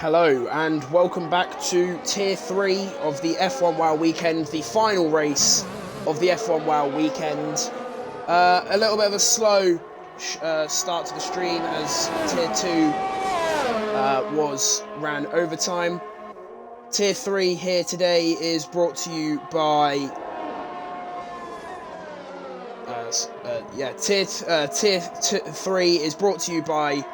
Hello and welcome back to Tier 3 of the F1WL weekend, the final race of the F1WL weekend. A little bit of a slow start to the stream as Tier 2 ran overtime. Tier 3 here today is brought to you by... Tier 3 is brought to you by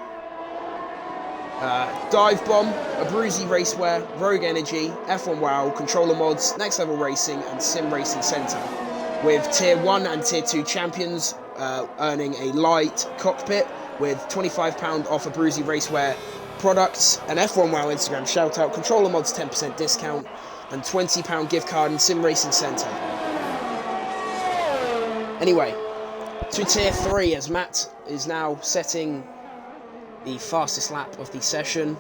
Dive Bomb, Abruzzi Racewear, Rogue Energy, F1WL, Controller Mods, Next Level Racing and Sim Racing Centre, with Tier 1 and Tier 2 champions earning a light cockpit with £25 off Abruzzi Racewear products, an F1WL Instagram shoutout, Controller Mods 10% discount and £20 gift card in Sim Racing Centre. Anyway, to Tier 3 as Matt is now setting the fastest lap of the session.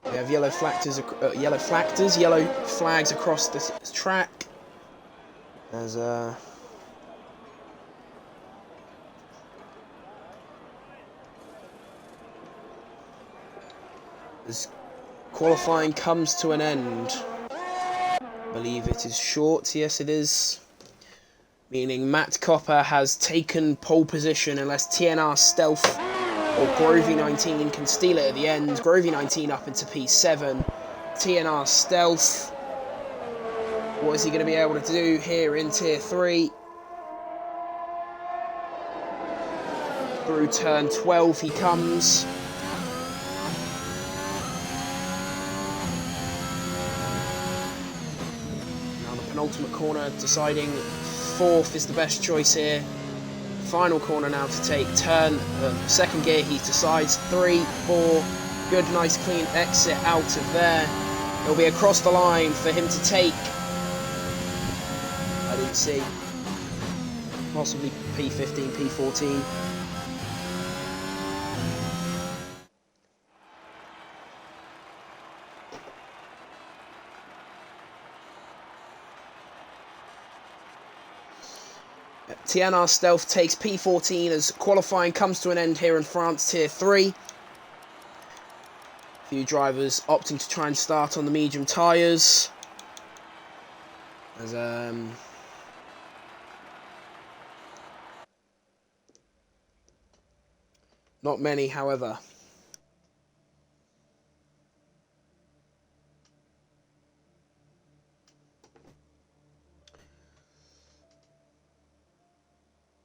We have yellow flags across the track as qualifying comes to an end. I believe it is short, yes it is. Meaning Matt Copper has taken pole position unless TNR Stealth or Grovey19 can steal it at the end. Grovey19 up into P7. TNR Stealth. What is he going to be able to do here in Tier 3? Through turn 12 he comes. Penultimate corner, deciding fourth is the best choice here. Final corner now to take. Turn second gear, he decides 3, 4. Good, nice, clean exit out of there. It'll be across the line for him to take. I didn't see. Possibly P15, P14. TNR Stealth takes P14 as qualifying comes to an end here in France, Tier 3. A few drivers opting to try and start on the medium tyres. As not many, however.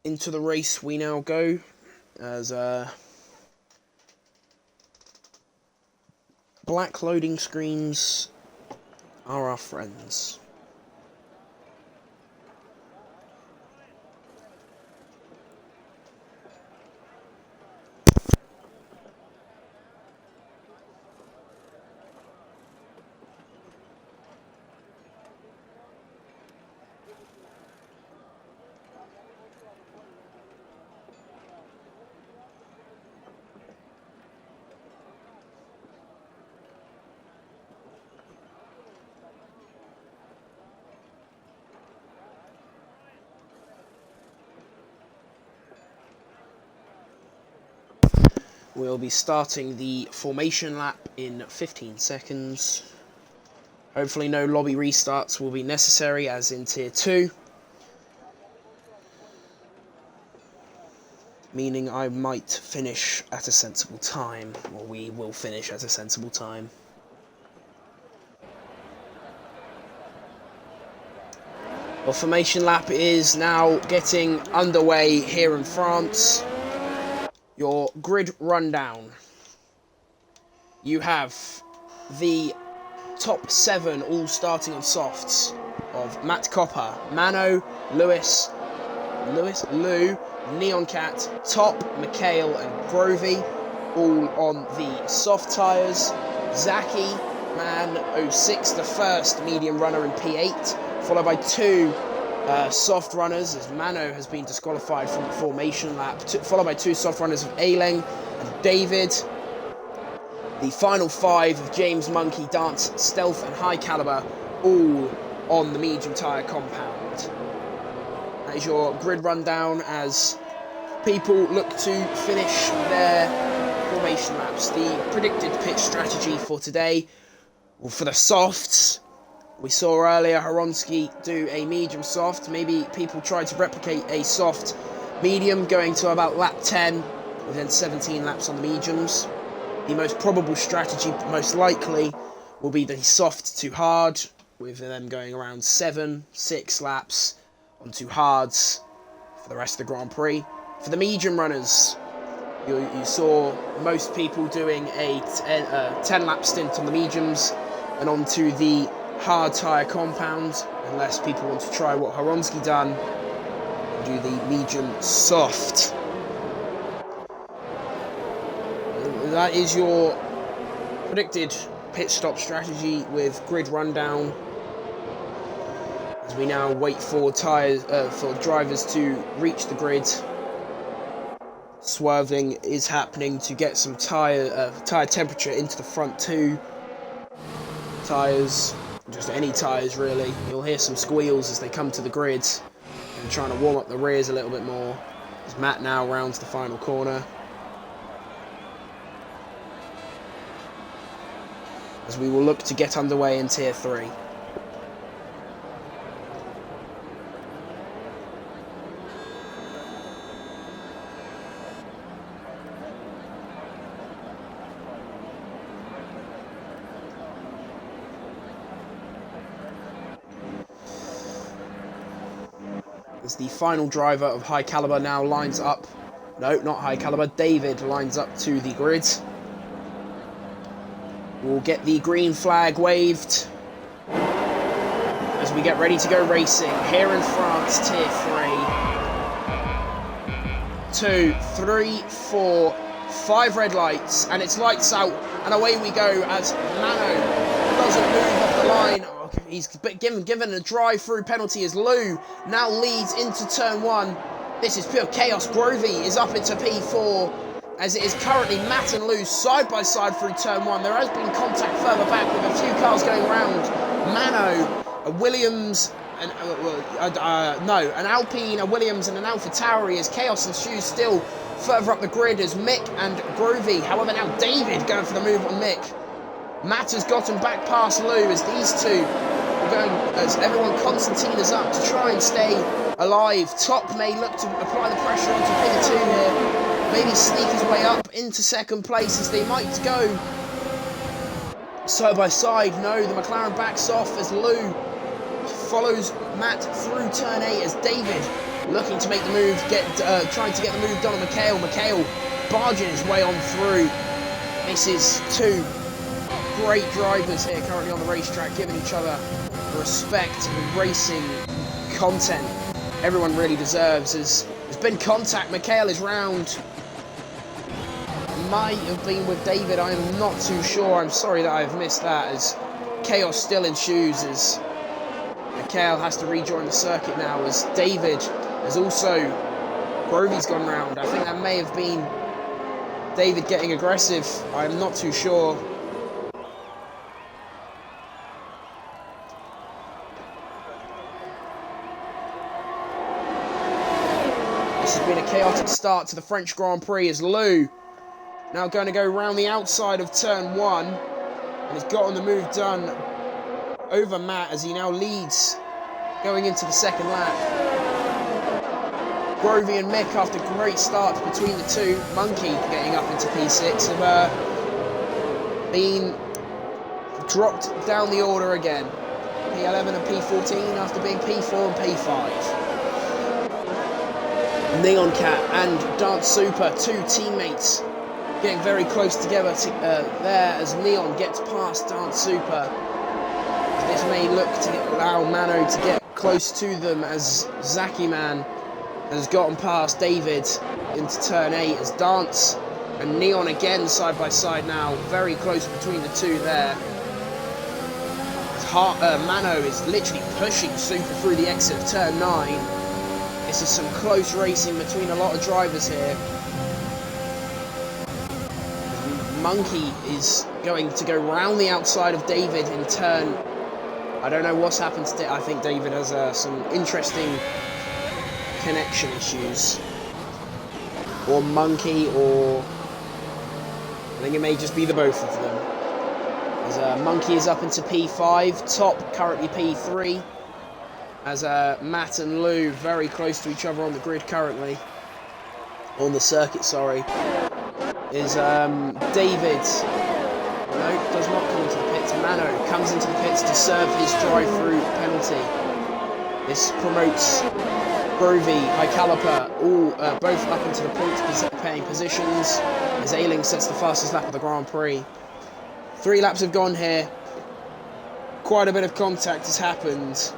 Into the race we now go, as black loading screens are our friends. We'll be starting the formation lap in 15 seconds. Hopefully no lobby restarts will be necessary as in Tier 2. Meaning I might finish at a sensible time, or we will finish at a sensible time. Well, formation lap is now getting underway here in France. Your grid rundown. You have the top 7 all starting on softs of Matt Copper, Mano, Lou, Neon Cat, Top, Mikhail and Grovey, all on the soft tyres. Zaki, Man 06, the first medium runner in P8, followed by 2 soft runners, as Mano has been disqualified from the formation lap, followed by 2 soft runners of Aileng and David. The final 5 of James Monkey, Dance, Stealth and High Caliber, all on the medium tyre compound. That is your grid rundown as people look to finish their formation laps. The predicted pit strategy for today, well, for the softs, we saw earlier Horonsky do a medium soft. Maybe people try to replicate a soft medium going to about lap 10 within 17 laps on the mediums. The most probable strategy, most likely, will be the soft to hard, with them going around 6 laps onto hards for the rest of the Grand Prix. For the medium runners, you saw most people doing a 10 lap stint on the mediums and onto the hard tyre compound, unless people want to try what Horonsky done and do the medium soft. That is your predicted pit stop strategy with grid rundown, as we now wait for for drivers to reach the grid. Swerving is happening to get some tyre temperature into the front 2 tyres, just any tyres really. You'll hear some squeals as they come to the grid and trying to warm up the rears a little bit more, as Matt now rounds the final corner. As we will look to get underway in Tier 3. As the final driver of High Caliber now lines up, no, not High Caliber, David lines up to the grid. We'll get the green flag waved as we get ready to go racing here in France, Tier 3. 2, 3, 4, 5 red lights, and it's lights out, and away we go as Mano doesn't move off the line. Oh, he's given a drive-through penalty as Lou now leads into turn 1. This is pure chaos. Grovey is up into P4. As it is currently Matt and Lou side by side through turn 1. There has been contact further back with a few cars going around. Mano, a Williams, an Alpine, a Williams and an AlphaTauri as chaos ensues still further up the grid as Mick and Grovey. However, now David going for the move on Mick. Matt has gotten back past Lou as these two are going, as everyone, Constantine is up to try and stay alive. Top may look to apply the pressure onto P2 here. Maybe sneak his way up into second place as they might go side by side. No, the McLaren backs off as Lou follows Matt through turn 8 as David looking to make the move, trying to get the move done on Mikhail. Mikhail barging his way on through. This is 2 great drivers here currently on the racetrack, giving each other the respect and racing content everyone really deserves. As there's been contact, Mikhail is round. Might have been with David, I am not too sure. I'm sorry that I've missed that, as chaos still ensues as Mikhail has to rejoin the circuit now, as David has also, Grovey's gone round. I think that may have been David getting aggressive, I'm not too sure. This has been a chaotic start to the French Grand Prix as Lou now going to go round the outside of turn 1 and has gotten the move done over Matt as he now leads going into the second lap. Grovey and Mick, after great starts between the two, Monkey getting up into P6, have been dropped down the order again. P11 and P14 after being P4 and P5. Neon Cat and Dance Super, 2 teammates, getting very close together there as Neon gets past Dance Super. This may look to allow Mano to get close to them as Zaki Man has gotten past David into turn 8 as Dance and Neon again side by side now, very close between the two there. Mano is literally pushing Super through the exit of turn 9. This is some close racing between a lot of drivers here. Monkey is going to go round the outside of David in turn. I don't know what's happened to I think David has some interesting connection issues. Or Monkey, or I think it may just be the both of them. As Monkey is up into P5, Top currently P3. As Matt and Lou very close to each other on the grid currently. On the circuit, sorry. Is David. No, does not come into the pits. Mano comes into the pits to serve his drive-through penalty. This promotes Grovey, High Caliper, all both up into the points-paying positions. As Ailing sets the fastest lap of the Grand Prix. 3 laps have gone here. Quite a bit of contact has happened.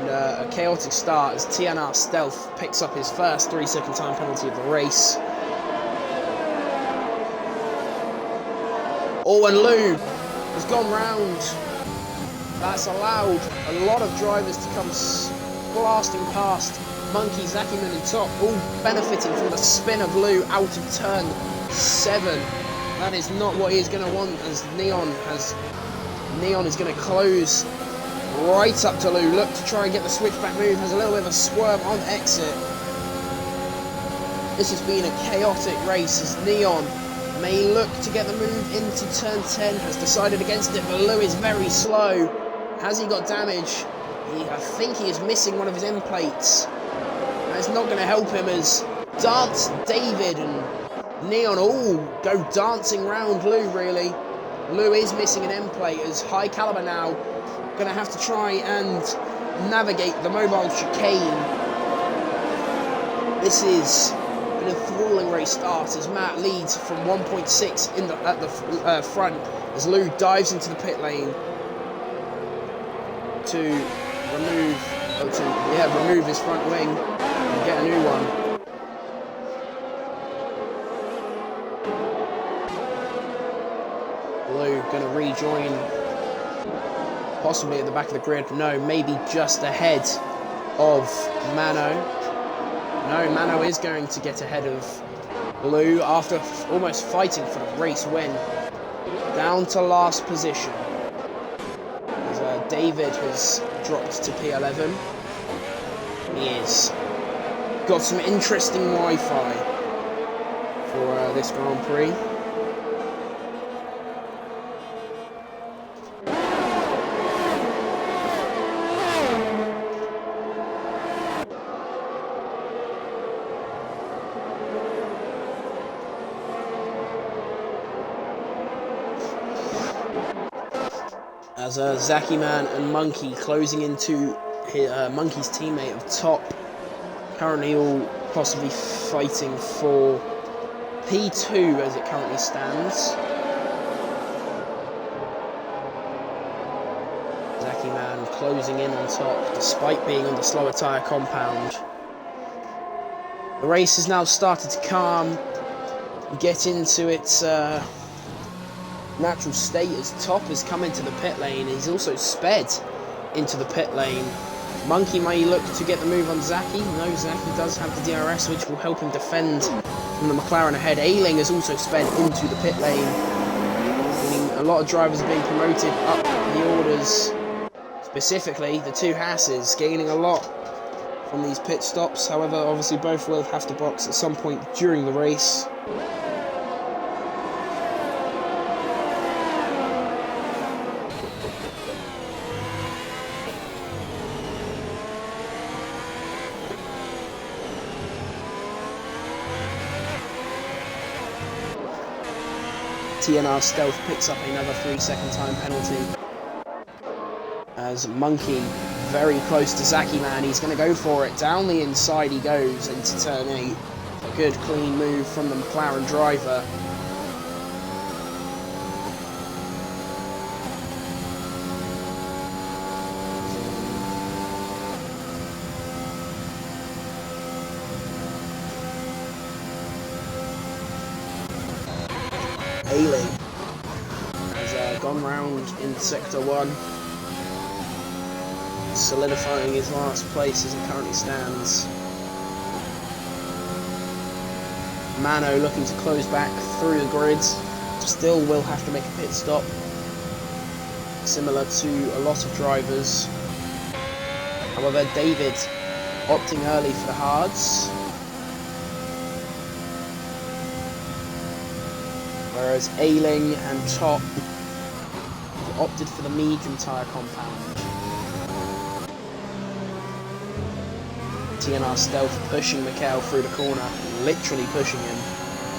And a chaotic start as TNR Stealth picks up his first 3-second time penalty of the race. Oh, and Lou has gone round. That's allowed a lot of drivers to come blasting past. Monkey, Zackyman and Top all benefiting from the spin of Lou out of turn 7. That is not what he is going to want, as Neon is going to close right up to Lou. Look to try and get the switchback move. Has a little bit of a swerve on exit. This has been a chaotic race as Neon may look to get the move into turn 10. Has decided against it, but Lou is very slow. Has he got damage? I think he is missing one of his end plates. That's not going to help him as Dance, David and Neon all go dancing round Lou, really. Lou is missing an end plate as High Caliber now going to have to try and navigate the mobile chicane. This is an enthralling race start as Matt leads from 1.6 at the front as Lou dives into the pit lane to remove his front wing and get a new one. Lou going to rejoin, possibly at the back of the grid. No, maybe just ahead of Mano. No, Mano is going to get ahead of Lou after almost fighting for the race win. Down to last position. As David has dropped to P11. He is got some interesting Wi-Fi for this Grand Prix. As Zackyman and Monkey closing into Monkey's teammate of Top, currently all possibly fighting for P2 as it currently stands. Zackyman closing in on Top despite being on the slower tyre compound. The race has now started to calm, get into its natural state as Top has come into the pit lane. He's also sped into the pit lane. Monkey may look to get the move on Zacky. No, Zacky does have the DRS, which will help him defend from the McLaren ahead. Ailing has also sped into the pit lane. Meaning a lot of drivers are being promoted up the orders. Specifically, the 2 Hasses gaining a lot from these pit stops. However, obviously both will have to box at some point during the race. TNR Stealth picks up another 3-second time penalty. As Monkey very close to Zackyman, he's going to go for it. Down the inside he goes into turn 8. A good clean move from the McLaren driver. Ailing has gone round in Sector 1, solidifying his last place as it currently stands. Mano looking to close back through the grid. Still will have to make a pit stop, similar to a lot of drivers. However, David opting early for the hards, whereas Ailing and Top opted for the medium tyre compound. TNR Stealth pushing Mikhail through the corner, literally pushing him.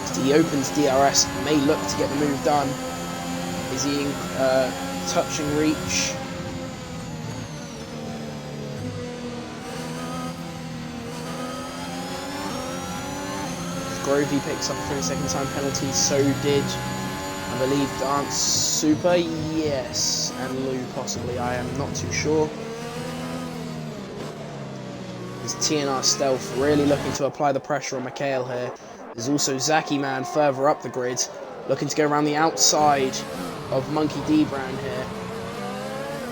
As he opens DRS, may look to get the move done. Is he touching reach? Grovey picks up a 30-second time penalty, so did, I believe, Dance Super, yes, and Lou possibly, I am not too sure. There's TNR Stealth really looking to apply the pressure on Mikhail here. There's also Zaki Man further up the grid, looking to go around the outside of Monkey D Brand here.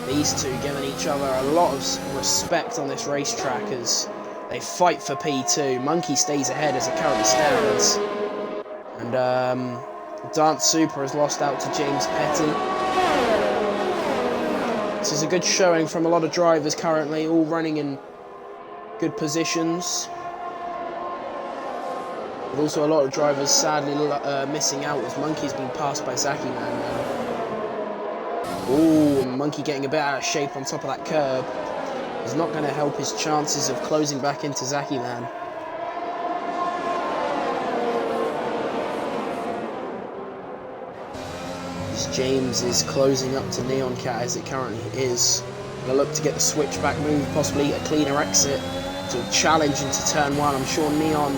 These two giving each other a lot of respect on this racetrack as they fight for P2. Monkey stays ahead as it currently stands. And Dance Super has lost out to James Petty. This is a good showing from a lot of drivers currently, all running in good positions. But also a lot of drivers sadly missing out as Monkey's been passed by Zaki Man now. Ooh, Monkey getting a bit out of shape on top of that curb. Is not going to help his chances of closing back into Zaki Man. As James is closing up to Neon Cat as it currently is. Going to look to get the switchback move, possibly a cleaner exit to challenge into turn 1. I'm sure Neon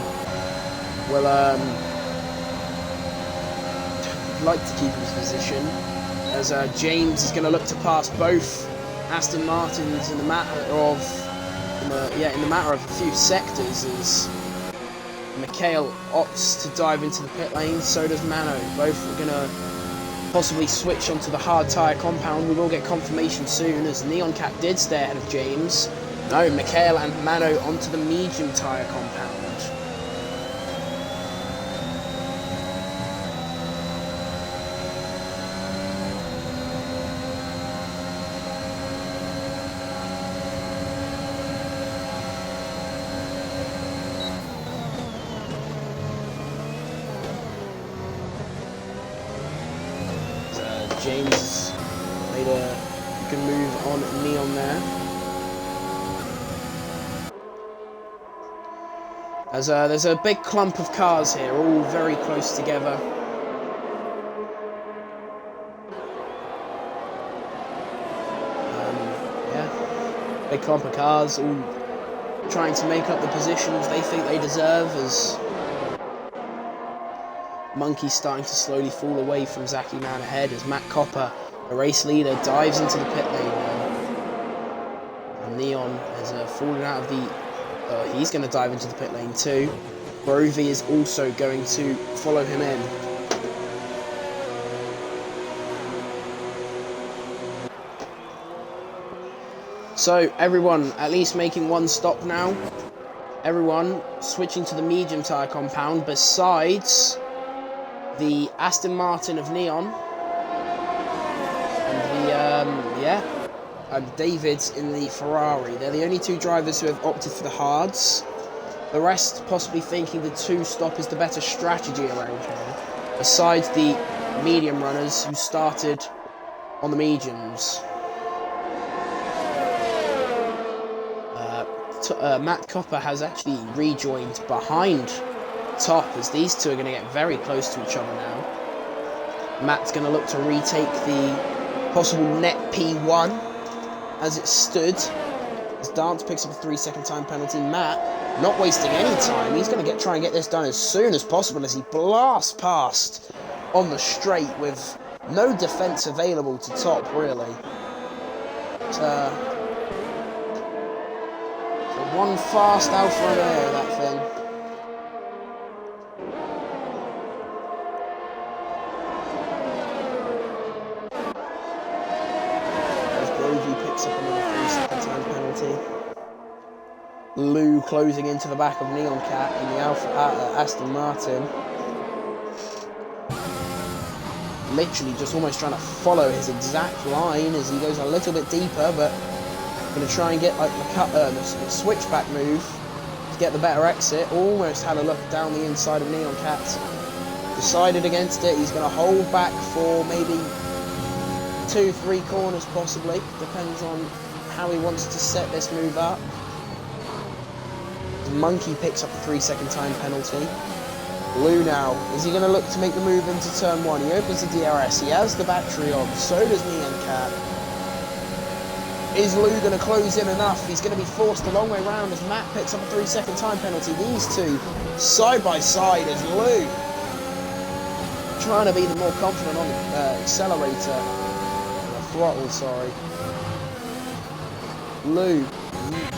will like to keep his position, as James is going to look to pass both Aston Martins in the matter of a few sectors, as Mikhail opts to dive into the pit lane. So does Mano. Both are going to possibly switch onto the hard tyre compound. We will get confirmation soon, as Neon Cat did stay ahead of James. No, Mikhail and Mano onto the medium tyre compound. James made a good move on Neon there. As there's a big clump of cars here, all very close together. Yeah, big clump of cars, all trying to make up the positions they think they deserve, as Monkey's starting to slowly fall away from Zaki Man ahead, as Matt Copper, the race leader, dives into the pit lane now. And Neon has fallen out of the... he's going to dive into the pit lane too. Grovey is also going to follow him in. So everyone at least making one stop now. Everyone switching to the medium tyre compound, besides the Aston Martin of Neon and David in the Ferrari. They're the only two drivers who have opted for the hards. The rest possibly thinking the two-stop is the better strategy around here, besides the medium runners who started on the mediums. Matt Copper has actually rejoined behind Top, as these two are going to get very close to each other now. Matt's going to look to retake the possible net P1 as it stood, as Dance picks up a 3-second time penalty. Matt not wasting any time, he's going to try and get this done as soon as possible, as he blasts past on the straight with no defence available to Top, really. But, one fast Alfa Romeo, that thing. As Grovey picks up another 3-second time penalty. Lou closing into the back of Neon Cat in the Aston Martin. Literally just almost trying to follow his exact line as he goes a little bit deeper, but going to try and get like the switchback move to get the better exit. Almost had a look down the inside of Neon Cat. Decided against it. He's going to hold back for maybe 2-3 corners possibly. Depends on how he wants to set this move up. Monkey picks up a 3-second time penalty. Lou now, is he going to look to make the move into turn 1? He opens the DRS, he has the battery on, so does Neon Cat. Is Lou going to close in enough? He's going to be forced a long way round as Matt picks up a 3-second time penalty. These two, side by side, as Lou trying to be the more confident on the accelerator, the throttle, sorry. Lou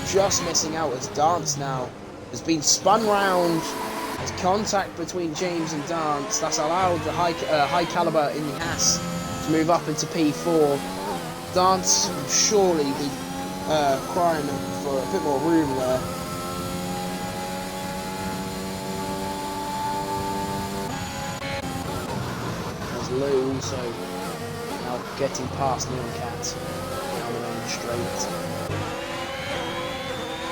just missing out as Dance now has been spun round. There's contact between James and Dance. That's allowed the high caliber in the Haas to move up into P4. Dance will surely be crying for a bit more room there. There's Lou also now getting past Neon Cat down the main straight.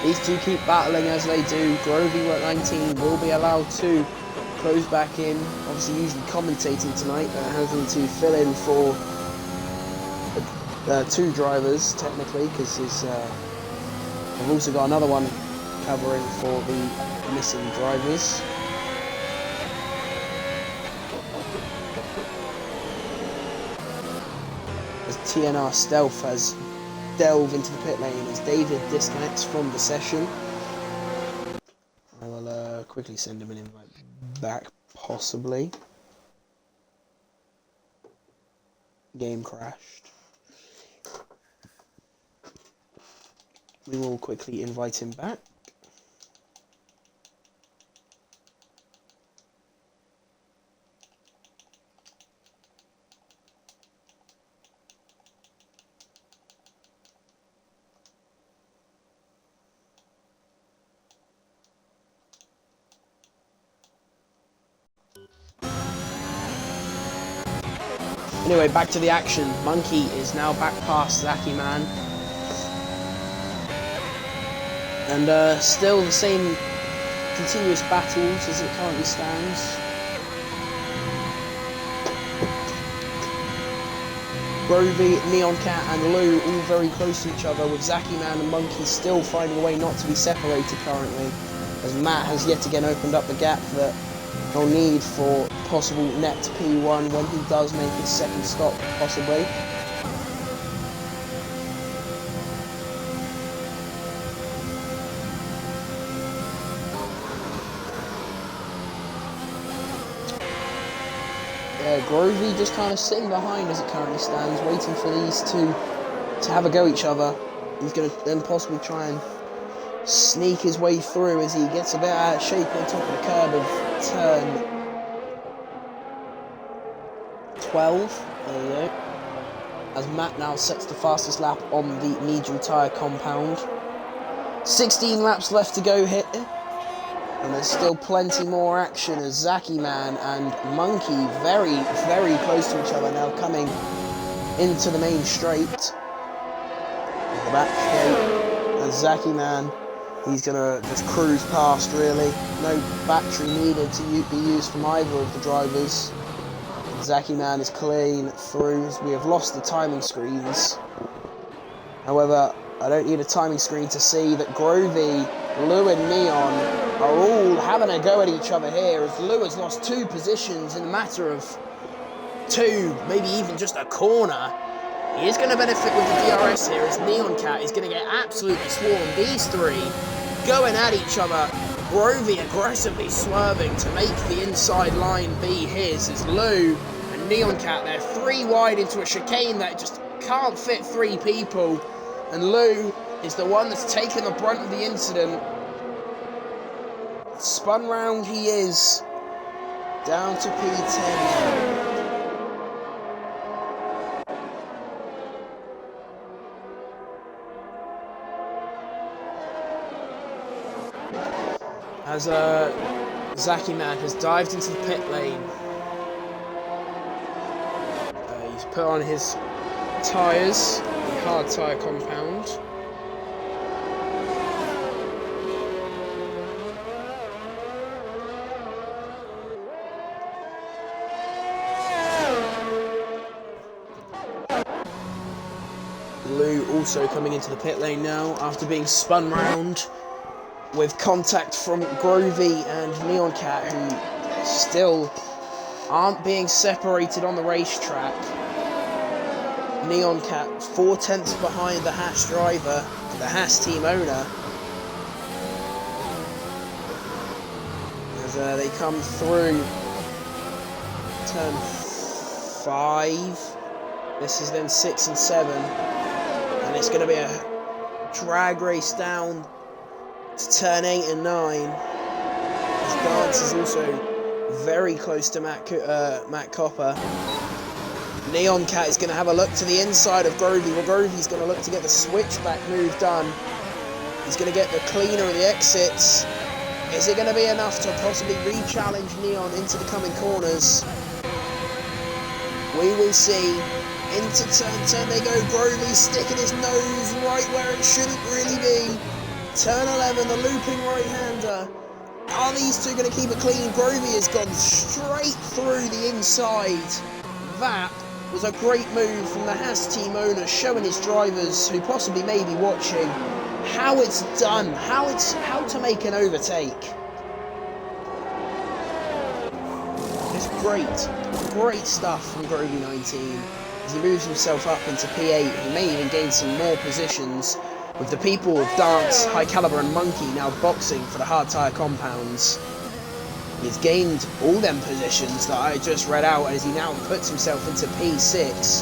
These two keep battling as they do. Grovey at 19 will be allowed to close back in. Obviously usually commentating tonight, having to fill in for two drivers technically, because I've also got another one covering for the missing drivers. As TNR Stealth has delve into the pit lane as David disconnects from the session. I will quickly send him an invite back, possibly. Game crashed. We will quickly invite him back. Anyway, back to the action. Monkey is now back past Zaki Man. And still the same continuous battles as it currently stands. Grovey, Neon Cat and Lou all very close to each other, with Zaki Man and Monkey still finding a way not to be separated currently, as Matt has yet again opened up the gap that he'll need for possible net P1 when he does make his second stop, possibly. Grovey just kind of sitting behind as it currently stands, waiting for these two to have a go at each other. He's going to then possibly try and sneak his way through as he gets a bit out of shape on top of the curb of turn 12. There you go. As Matt now sets the fastest lap on the medium tyre compound. 16 laps left to go here. And there's still plenty more action as Zaki Man and Monkey very, very close to each other now, coming into the main straight. The back straight. And Zaki Man, he's going to just cruise past, really. No battery needed to be used from either of the drivers. Zaki Man is clean through as we have lost the timing screens. However, I don't need a timing screen to see that Grovey, Lou and Neon are all having a go at each other here, as Lou has lost 2 positions in a matter of 2, maybe even just a corner. He is going to benefit with the DRS here, as Neon Cat is going to get absolutely swarmed. These 3 going at each other. Grovey aggressively swerving to make the inside line be his, as Lou and Neon Cat, they're 3 wide into a chicane that just can't fit 3 people. And Lou is the one that's taken the brunt of the incident. Spun round he is, down to P10. as Zaki Man has dived into the pit lane. He's put on his tyres, the hard tyre compound. Lou also coming into the pit lane now after being spun round with contact from Grovey and Neon Cat, who still aren't being separated on the racetrack. Neon Cat 4/10 behind the Haas driver, the Haas team owner, as they come through turn 5. This is then 6 and 7, and it's going to be a drag race down to turn 8 and 9. As Dance is also very close to Matt Copper. Neon Cat is going to have a look to the inside of Grovey. Well, Grovey's going to look to get the switchback move done. He's going to get the cleaner of the exits. Is it going to be enough to possibly re-challenge Neon into the coming corners? We will see. Into turn 10 they go. Grovey sticking his nose right where it shouldn't really be. Turn 11, the looping right-hander. Are these two going to keep it clean? Grovey has gone straight through the inside. That was a great move from the Haas team owner, showing his drivers, who possibly may be watching, how it's done, how to make an overtake. It's great stuff from Grovey 19. As he moves himself up into P8, he may even gain some more positions, with the people of Dance, High Caliber and Monkey now boxing for the hard tyre compounds. He's gained all them positions that I just read out as he now puts himself into P6,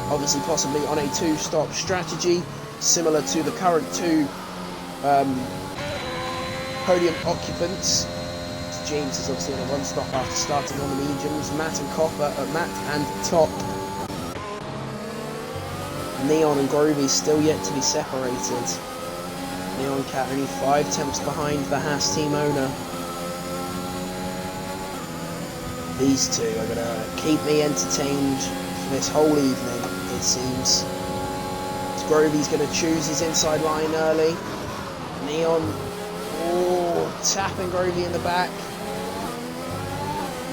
obviously possibly on a 2-stop strategy, similar to the current 2 podium occupants. James is obviously on a 1-stop after starting on the mediums. Matt and Top. Neon and Grovey still yet to be separated. Neon Cat only 5/10 behind the Haas team owner. These two are going to keep me entertained for this whole evening, it seems. Grovey's going to choose his inside line early. Neon, tapping Grovey in the back.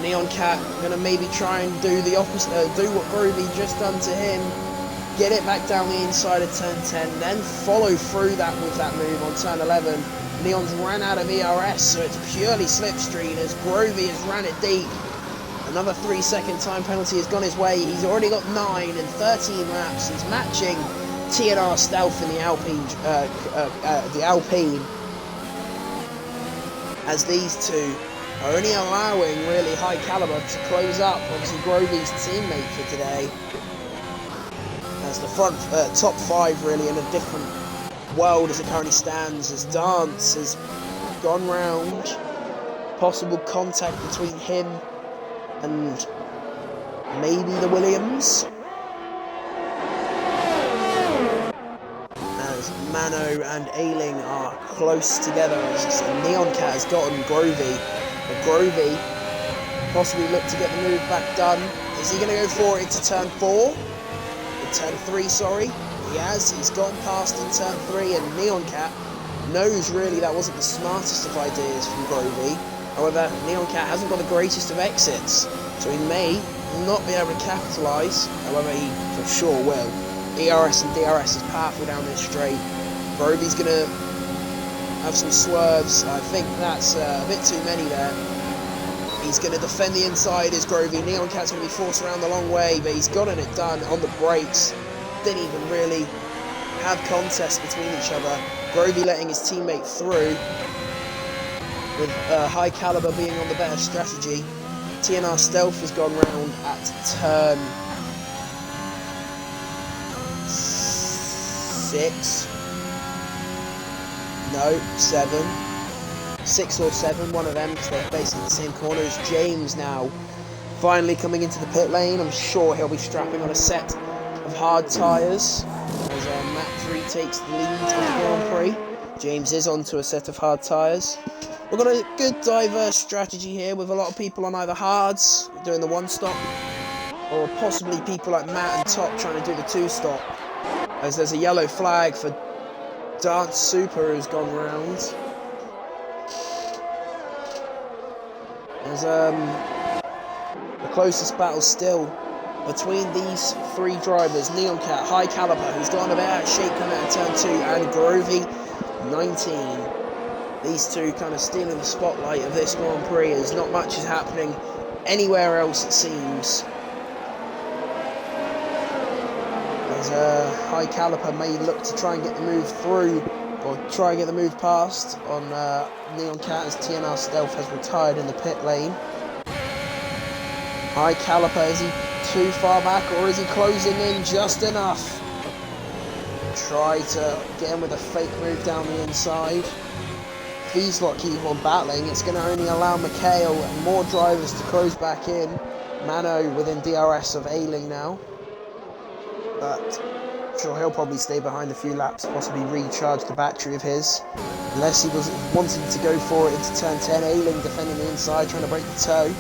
Neon Cat going to maybe try and do the opposite, do what Grovey just done to him. Get it back down the inside of turn 10, then follow through that with that move on turn 11. Neon's ran out of ERS, so it's purely slipstream as Grovey has ran it deep. Another 3-second time penalty has gone his way. He's already got 9 in 13 laps. He's matching TNR Stealth in the Alpine. As these two are only allowing really High Caliber to close up, obviously Grovey's teammate for today. As the front top 5 really in a different world as it currently stands, as Dance has gone round. Possible contact between him and maybe the Williams. As Mano and Ailing are close together, as Neon Cat has gotten Grovey. But Grovey possibly look to get the move back done. Is he going to go for it into turn 4? Turn 3, sorry. He has. He's gone past in turn 3, and Neon Cat knows really that wasn't the smartest of ideas from Grovey. However, Neon Cat hasn't got the greatest of exits, so he may not be able to capitalise. However, he for sure will. ERS and DRS is powerful down this straight. Grovey's going to have some swerves. I think that's a bit too many there. He's going to defend the inside as Grovey. Neon Cat's going to be forced around the long way, but he's gotten it done on the brakes. Didn't even really have contest between each other. Grovey letting his teammate through, with High Caliber being on the better strategy. TNR Stealth has gone round at turn 6. No, 7. 6 or 7, one of them, because they're basically the same corner as James now. Finally coming into the pit lane, I'm sure he'll be strapping on a set of hard tyres as Matt 3 takes the lead of the Grand Prix. James is onto a set of hard tyres. We've got a good diverse strategy here with a lot of people on either hards doing the one stop, or possibly people like Matt and Top trying to do the two stop, as there's a yellow flag for Dance Super who's gone round. There's the closest battle still between these three drivers: Neon Cat, High Caliber, who's gone a bit out of shape coming out of turn 2, and Grovey 19. These two kind of stealing the spotlight of this Grand Prix, as not much is happening anywhere else, it seems. As High Caliper may look to try and get the move through, or try and get the move past on Neon Cat, as TNR Stealth has retired in the pit lane. High Caliper, is he too far back, or is he closing in just enough? Try to get him with a fake move down the inside. If these lot keep on battling, it's going to only allow Mikhail and more drivers to close back in. Mano within DRS of Ailing now. But I'm sure he'll probably stay behind a few laps, possibly recharge the battery of his. Unless he was wanting to go for it into turn 10. Ailing defending the inside, trying to break the toe.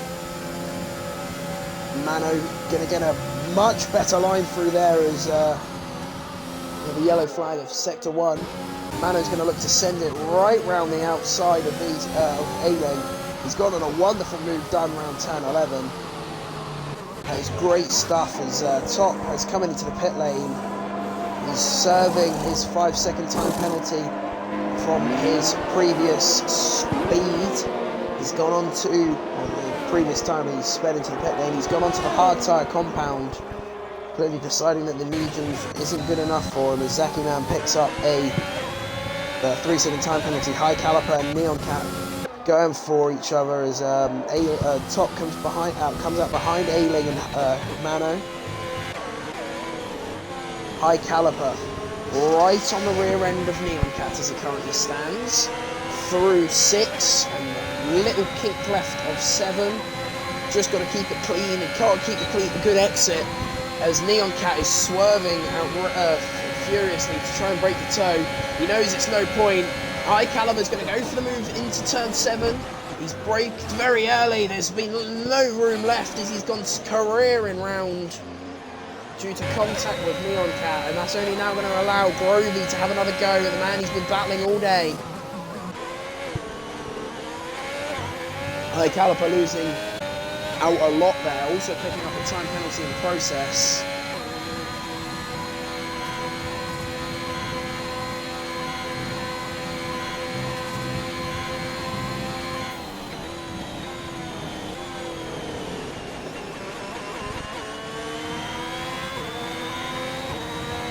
Mano going to get a much better line through there as the yellow flag of Sector 1. Mano's going to look to send it right round the outside of these Ailing. He's got on a wonderful move done round turn 11. That is great stuff as Top has come into the pit lane. He's serving his 5-second time penalty from his previous speed. He's gone on to, the previous time he sped into the pit lane, he's gone on to the hard tyre compound, clearly deciding that the mediums isn't good enough for him, as Zaki Man picks up a 3-second time penalty. High Caliper and Neon Cat going for each other as Top comes out behind Ailing and Mano. High Caliper right on the rear end of Neon Cat as it currently stands, through 6 and little kink left of 7. Just got to keep it clean, and can't keep it clean, a good exit as Neon Cat is swerving out furiously to try and break the toe. He knows it's no point. High Caliber's going to go for the move into turn 7. He's braked very early. There's been no room left as he's gone careering round due to contact with Neon Cat, and that's only now going to allow Grovey to have another go at the man he's been battling all day. High Caliper losing out a lot there, also picking up a time penalty in the process.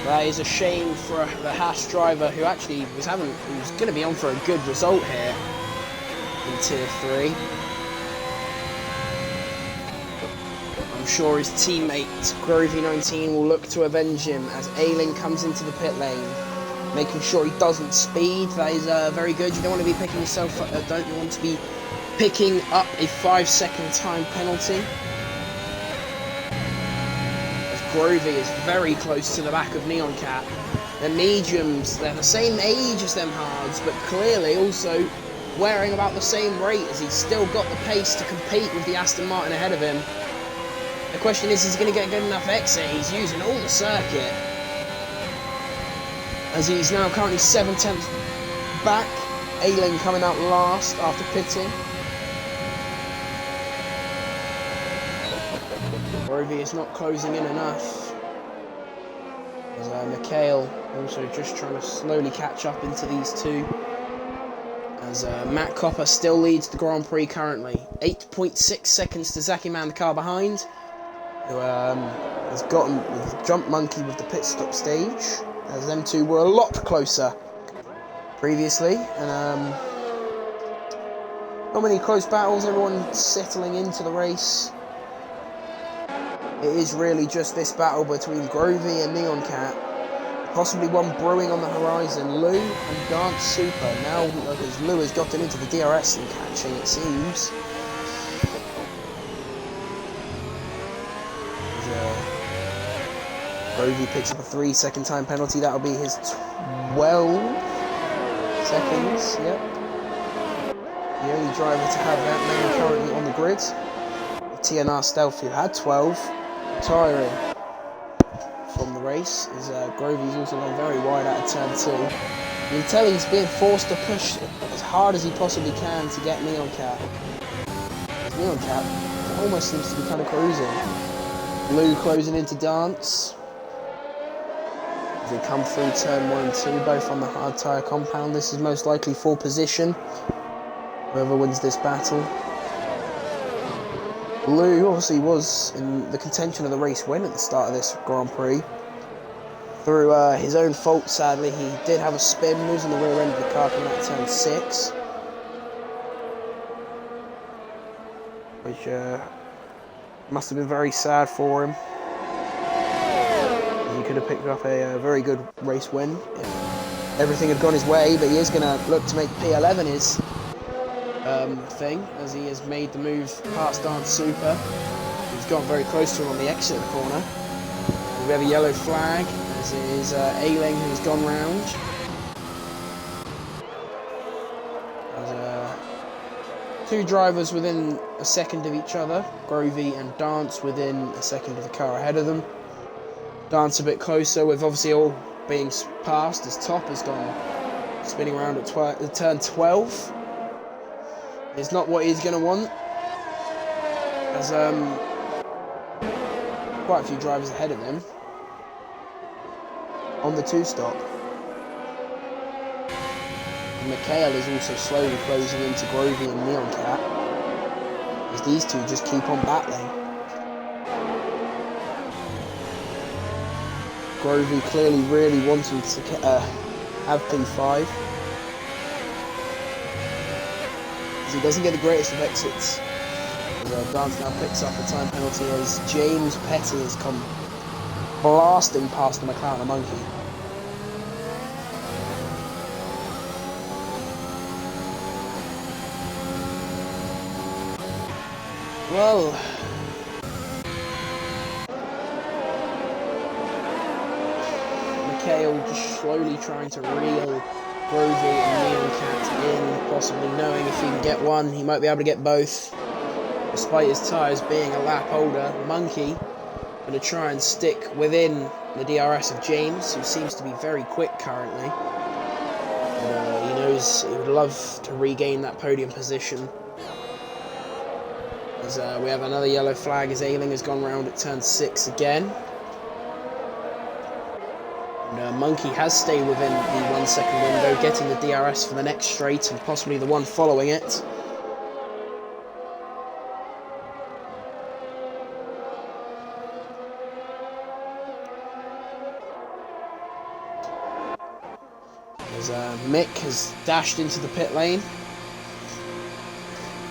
That is a shame for the Haas driver, who actually was going to be on for a good result here in Tier 3. I'm sure his teammate Grovey19 will look to avenge him as Ailing comes into the pit lane, making sure he doesn't speed. That is very good. You don't want to be picking yourself up, don't you want to be picking up a 5-second time penalty. Grovey is very close to the back of Neon Cat. The mediums, they're the same age as them hards, but clearly also wearing about the same rate, as he's still got the pace to compete with the Aston Martin ahead of him. The question is he going to get good enough exit? He's using all the circuit, as he's now currently 7/10 back. Ailing coming out last after pitting. Grovey is not closing in enough. As Mikhail also just trying to slowly catch up into these two. As Matt Copper still leads the Grand Prix currently. 8.6 seconds to Zaki Man, the car behind, who has gotten the jump monkey with the pit stop stage, as them two were a lot closer previously. And not many close battles, everyone settling into the race. It is really just this battle between Grovey and Neon Cat. Possibly one brewing on the horizon. Lou and Dance Super. Now, as Lou has gotten into the DRS and catching, it seems. Grovey picks up a 3-second time penalty. That'll be his 12 seconds. Yep. The only driver to have that many currently on the grid. TNR Stealth, who had 12, retiring from the race, as Grovy's also gone very wide out of turn 2. You can tell he's being forced to push as hard as he possibly can to get Neon Cat. As Neon Cat almost seems to be kind of cruising. Blue closing into Dance. As they come through turn 1 and 2, both on the hard tyre compound. This is most likely for position. Whoever wins this battle. Blue obviously was in the contention of the race win at the start of this Grand Prix. Through his own fault, sadly, he did have a spin, losing the rear end of the car coming out of turn 6. Which must have been very sad for him. He could have picked up a very good race win if everything had gone his way, but he is going to look to make P11 his thing, as he has made the move past Dance Super. He's got very close to him on the exit of the corner. We have a yellow flag, as it is Ailing who's gone round. There's two drivers within a second of each other, Grovey and Dance within a second of the car ahead of them. Dance a bit closer, with obviously all being passed, as Top has gone spinning around at turn 12. It's not what he's going to want, as quite a few drivers ahead of him on the 2-stop. Mikhail is also slowly closing into Grovey and Neon Cat, as these two just keep on battling. Grovey clearly really wanting to have P5. He doesn't get the greatest of exits. Dance now picks up a time penalty as James Petty has come blasting past the McLaren Monkey. Well, Mikhail just slowly trying to reel Grovey and Neon Cat in, possibly knowing if he can get one, he might be able to get both. Despite his tyres being a lap older, Monkey going to try and stick within the DRS of James, who seems to be very quick currently. And, he knows he would love to regain that podium position. As we have another yellow flag as Ailing has gone round at turn 6 again. Monkey has stayed within the 1 second window, getting the DRS for the next straight and possibly the one following it. As Mick has dashed into the pit lane.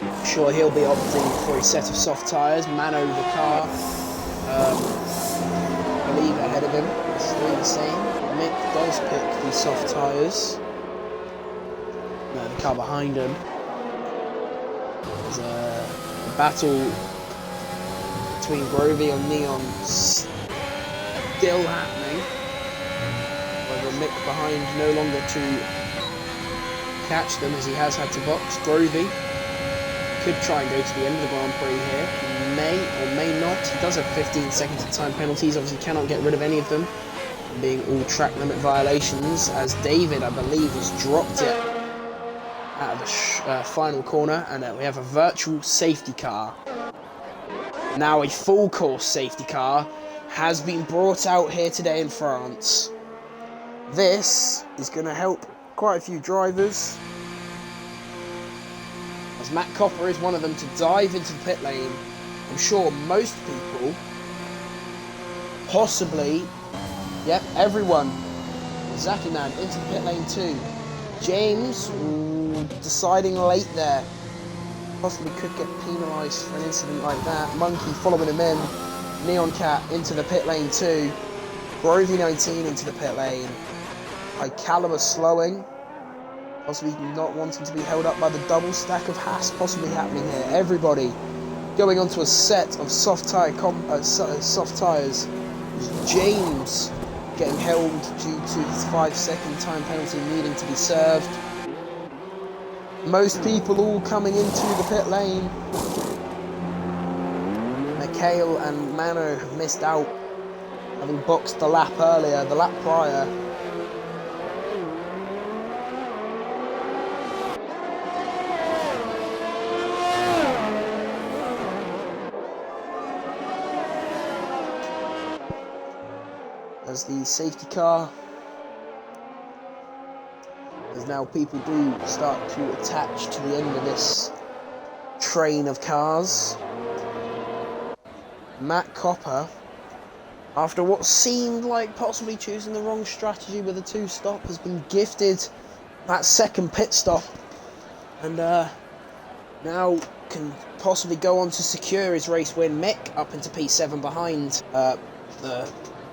I'm sure he'll be opting for a set of soft tyres. Mano the car, I believe ahead of him, it's doing the same. Mick does pick the soft tyres. No, the car behind him. There's a battle between Grovey and Neon still happening. Whether Mick behind no longer to catch them, as he has had to box. Grovey could try and go to the end of the Grand Prix here. He may or may not. He does have 15 seconds of time penalties. Obviously cannot get rid of any of them, being all track limit violations, as David, I believe, has dropped it out of the final corner, and we have a virtual safety car. Now a full course safety car has been brought out here today in France. This is going to help quite a few drivers, as Matt Copper is one of them to dive into the pit lane. I'm sure most people, possibly, yep, everyone. Zaki Man into the pit lane too. James deciding late there. Possibly could get penalised for an incident like that. Monkey following him in. Neon Cat into the pit lane too. Grovey 19 into the pit lane. High Caliber slowing. Possibly not wanting to be held up by the double stack of Haas possibly happening here. Everybody going onto a set of soft tyres. James getting held due to his 5-second time penalty needing to be served. Most people all coming into the pit lane. Mikhail and Mano have missed out, having boxed the lap earlier, the lap prior. As the safety car, as now people do start to attach to the end of this train of cars. Matt Copper, after what seemed like possibly choosing the wrong strategy with a 2-stop, has been gifted that second pit stop, and now can possibly go on to secure his race win. Mick up into P7 behind the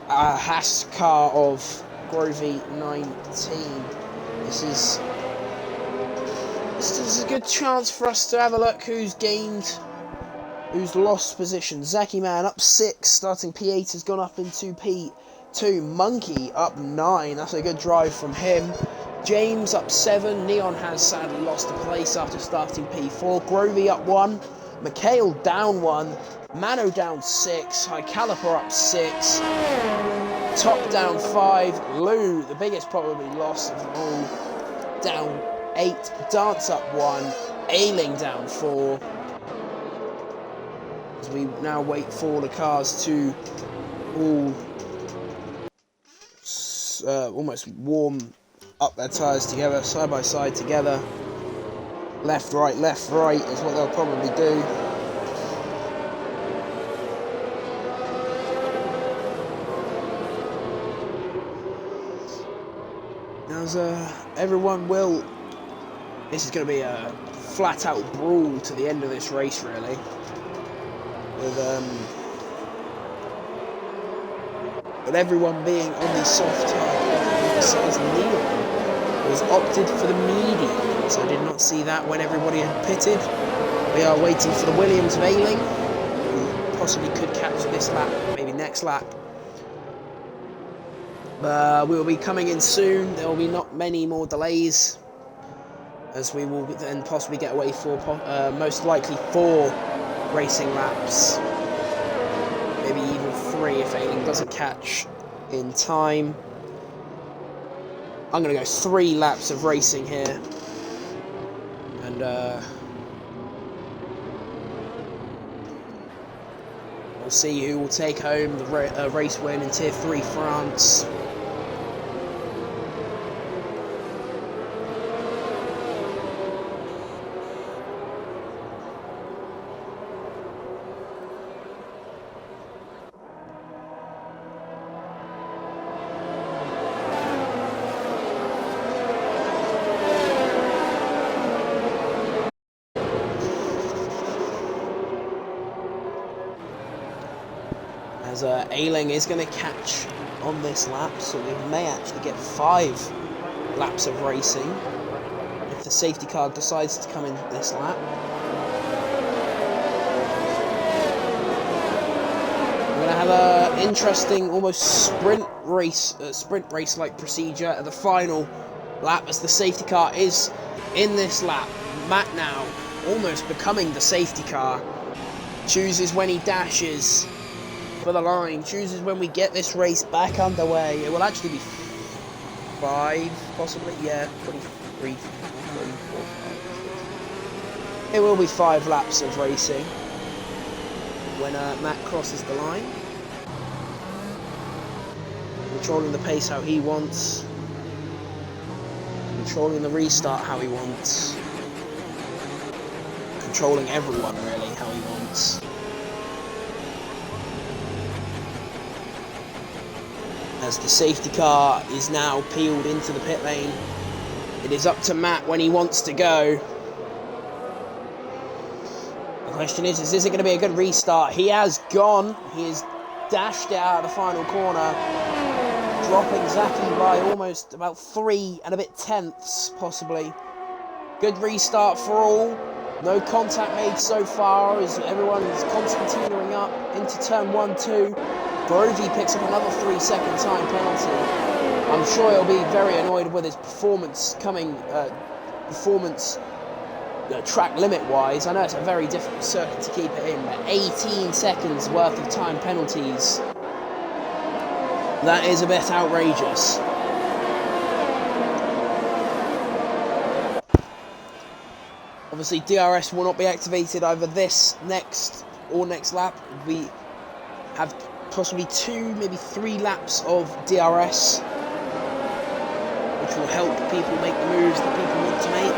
Haas car of Grovey 19. This is a good chance for us to have a look who's lost position. Zaki Man up 6, starting P8 has gone up into P2. Monkey up 9, that's a good drive from him. James up 7, Neon has sadly lost a place after starting P4. Grovey up 1, Mikhail down 1, Mano down 6, High Caliper up 6, Top down 5, Lou, the biggest probably loss of them all, down 8, Dance up 1, Ailing down 4. As we now wait for the cars to all almost warm up their tyres together, side by side together. Left, right is what they'll probably do. As everyone will, this is going to be a flat out brawl to the end of this race, really. With everyone being on the soft tyre, besides Neon, was opted for the mediums. I did not see that when everybody had pitted. We are waiting for the Williams of Ailing, who possibly could catch this lap, maybe next lap. We will be coming in soon. There will be not many more delays, as we will then possibly get away for most likely 4 racing laps, maybe even 3 if Ailing doesn't catch in time. I'm going to go 3 laps of racing here, and we'll see who will take home the race win in Tier 3 France. As Ailing is going to catch on this lap, so we may actually get 5 laps of racing if the safety car decides to come in this lap. We're going to have an interesting, almost sprint race-like procedure at the final lap, as the safety car is in this lap. Matt now almost becoming the safety car, chooses when he dashes for the line, chooses when we get this race back underway. It will actually be 5, possibly, yeah, 23, 4, 5, 6. It will be 5 laps of racing when Matt crosses the line, controlling the pace how he wants, controlling the restart how he wants, controlling everyone really how he wants. As the safety car is now peeled into the pit lane, it is up to Matt when he wants to go. The question is this going to be a good restart? He has gone. He has dashed it out of the final corner, dropping Zaki by almost about 3 and a bit tenths, possibly. Good restart for all. No contact made so far, as everyone is concertinaing up into turn 1, 2. Grovey picks up another 3-second time penalty. I'm sure he'll be very annoyed with his performance track limit wise. I know it's a very difficult circuit to keep it in, but 18 seconds worth of time penalties. That is a bit outrageous. Obviously, DRS will not be activated either this next lap. We have possibly 2, maybe 3 laps of DRS, which will help people make the moves that people want to make.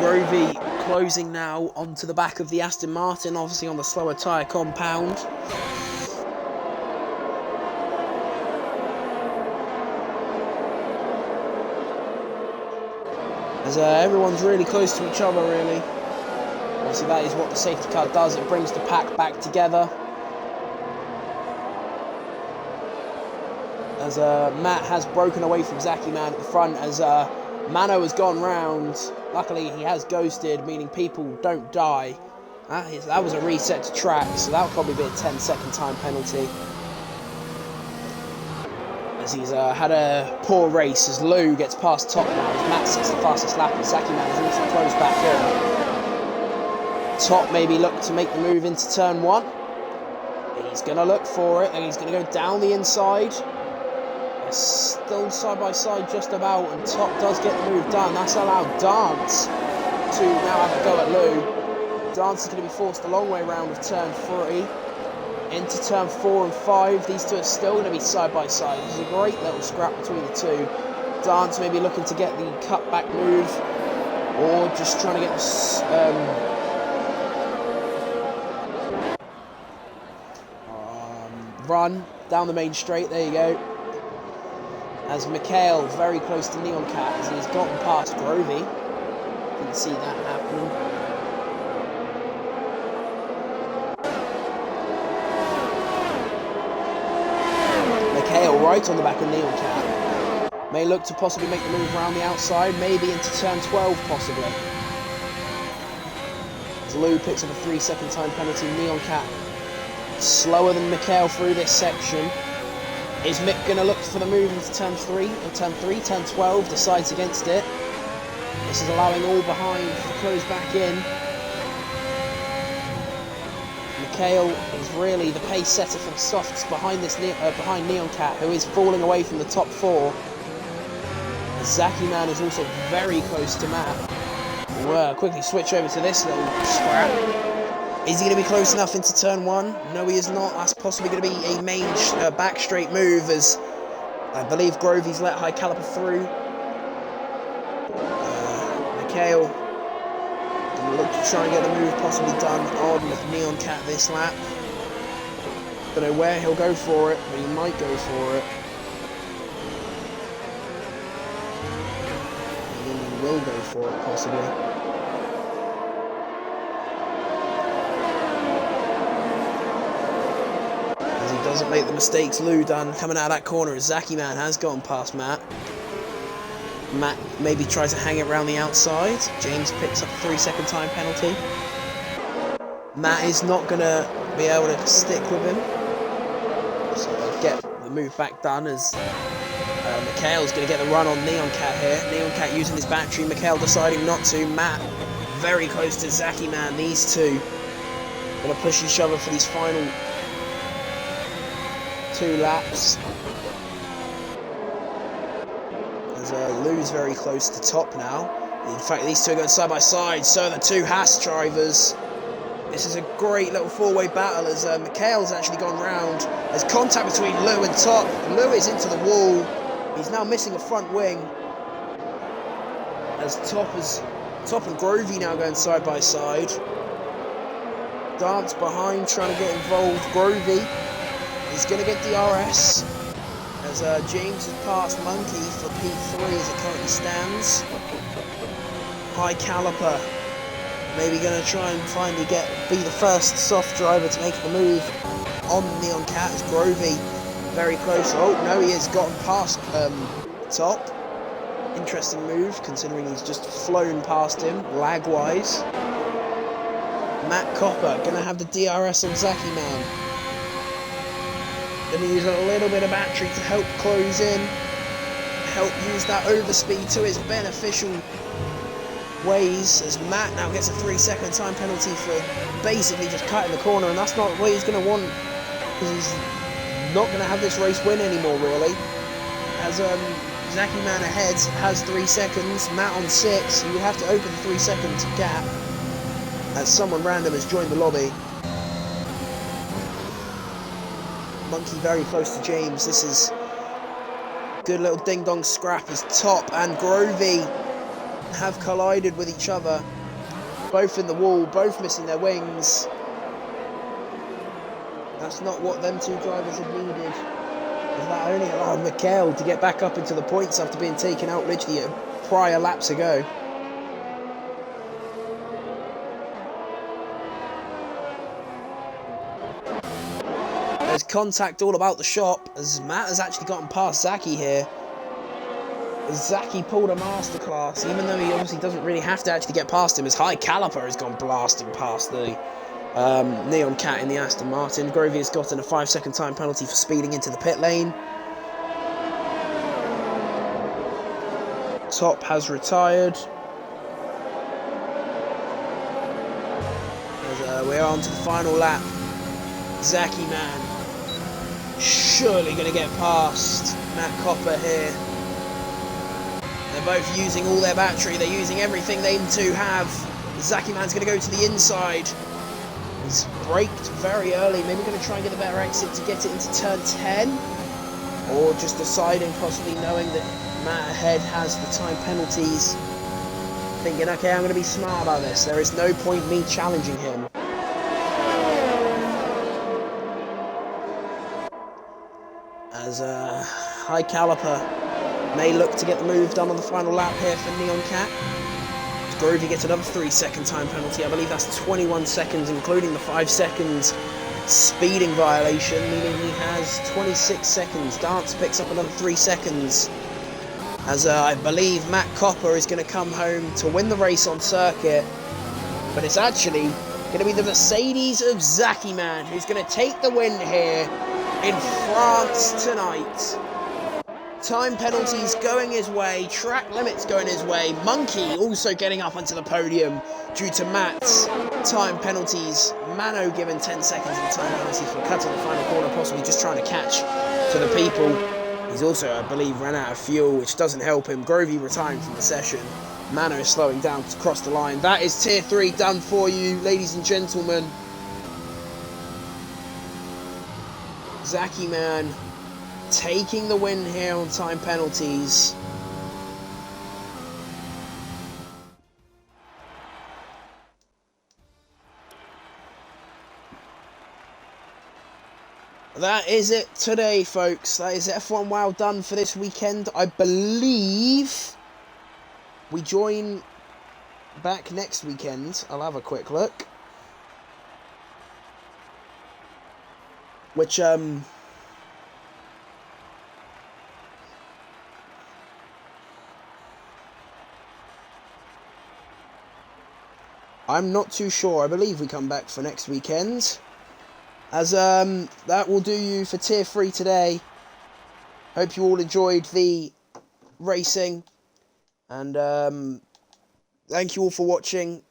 Grovey closing now onto the back of the Aston Martin, obviously on the slower tyre compound. As everyone's really close to each other, really. Obviously that is what the safety car does, it brings the pack back together. As Matt has broken away from Zaki Man at the front, as Mano has gone round. Luckily he has ghosted, meaning people don't die. That was a reset to track, so that will probably be a 10-second time penalty. As he's had a poor race, as Lou gets past top now, as Matt sets the fastest lap, and Zaki Man is also closed back in. Top maybe look to make the move into turn 1. He's going to look for it, and he's going to go down the inside. They're still side by side just about, and Top does get the move done. That's allowed Dance to now have a go at Lou. Dance is going to be forced a long way round of turn 3. Into turn 4 and 5, these two are still going to be side by side. This is a great little scrap between the two. Dance maybe looking to get the cutback move, or just trying to get this run down the main straight. There you go. As Mikhail very close to Neon Cat, as he's gotten past Grovey. Didn't see that happening. Right on the back of Neon Cat. May look to possibly make the move around the outside, maybe into turn 12 possibly. As Lou picks up a 3-second time penalty, Neon Cat slower than Mikhail through this section. Is Mick going to look for the move into turn 3, or turn 12, decides against it. This is allowing all behind to close back in. Mikhail is really the pace setter for the softs behind behind Neon Cat, who is falling away from the top 4. Zaki Man is also very close to Matt. We'll quickly switch over to this little scrap. Is he going to be close enough into turn 1? No, he is not. That's possibly going to be a main back straight move, as I believe Grovey's let high caliper through. Mikhail look to try and get the move possibly done on Neon Cat this lap. Don't know where he'll go for it, but he might go for it. He will go for it, possibly. As he doesn't make the mistakes Lou done coming out of that corner, as Zaki Man has gone past Matt. Matt maybe tries to hang it around the outside. James picks up a 3-second time penalty. Matt is not going to be able to stick with him. So they'll get the move back done, as Mikhail's going to get the run on Neon Cat here. Neon Cat using his battery, Mikhail deciding not to. Matt very close to Zaki Man. These two going to push each other for these final 2 laps. Lou's very close to top now. In fact, these two are going side by side, so are the 2 Haas drivers. This is a great little 4-way battle, as Mikhail's actually gone round. There's contact between Lou and Top. Lou is into the wall. He's now missing a front wing. As Top and Grovey now going side by side. Dance behind, trying to get involved. Grovey is going to get DRS. As James has passed Monkey for P3 as it currently stands. High caliper, maybe going to try and finally be the first soft driver to make the move on Neon Cat, as Grovey very close. Oh no, he has gotten past Top. Interesting move, considering he's just flown past him, lag-wise. Matt Copper going to have the DRS on Zaki Man. Going to use a little bit of battery to help close in, help use that overspeed to his beneficial ways, as Matt now gets a 3-second time penalty for basically just cutting the corner, and that's not what he's going to want, because he's not going to have this race win anymore, really. As Zaki Man ahead has 3 seconds, Matt on 6, he would have to open the 3-second gap, as someone random has joined the lobby. Monkey very close to James. This is good little ding-dong scrap as Top and Grovey have collided with each other. Both in the wall, both missing their wings. That's not what them two drivers had needed. That only allowed Mikhail to get back up into the points after being taken out literally prior laps ago. There's contact all about the shop, as Matt has actually gotten past Zaki here. Zaki pulled a masterclass, even though he obviously doesn't really have to actually get past him, as High Caliper has gone blasting past the Neon Cat in the Aston Martin. Grovey has gotten a 5-second time penalty for speeding into the pit lane. Top has retired. As, we're on to the final lap. Zaki Man surely going to get past Matt Copper here. They're both using all their battery. They're using everything they two have. Zaki Man's going to go to the inside. He's braked very early. Maybe going to try and get a better exit to get it into turn 10. Or just deciding, possibly knowing that Matt ahead has the time penalties. Thinking, okay, I'm going to be smart about this. There is no point me challenging him. As High Caliper may look to get the move done on the final lap here for Neon Cat. Grovey gets another 3-second time penalty. I believe that's 21 seconds, including the 5 seconds speeding violation, meaning he has 26 seconds. Dance picks up another 3 seconds. As I believe Matt Copper is going to come home to win the race on circuit. But it's actually going to be the Mercedes of Zaki Man who's going to take the win here in France tonight. Time penalties going his way, track limits going his way. Monkey also getting up onto the podium due to Matt's time penalties. Mano given 10 seconds in time penalties for cutting the final corner, possibly just trying to catch to the people. He's also, I believe, ran out of fuel, which doesn't help him. Grovey retiring from the session. Mano is slowing down to cross the line. That is Tier 3 done for you, ladies and gentlemen. Zaki Man taking the win here on time penalties. That is it today, folks. That is F1WL done for this weekend. I believe we join back next weekend. I'll have a quick look. Which, I'm not too sure. I believe we come back for next weekend. As that will do you for Tier 3 today. Hope you all enjoyed the racing. And thank you all for watching.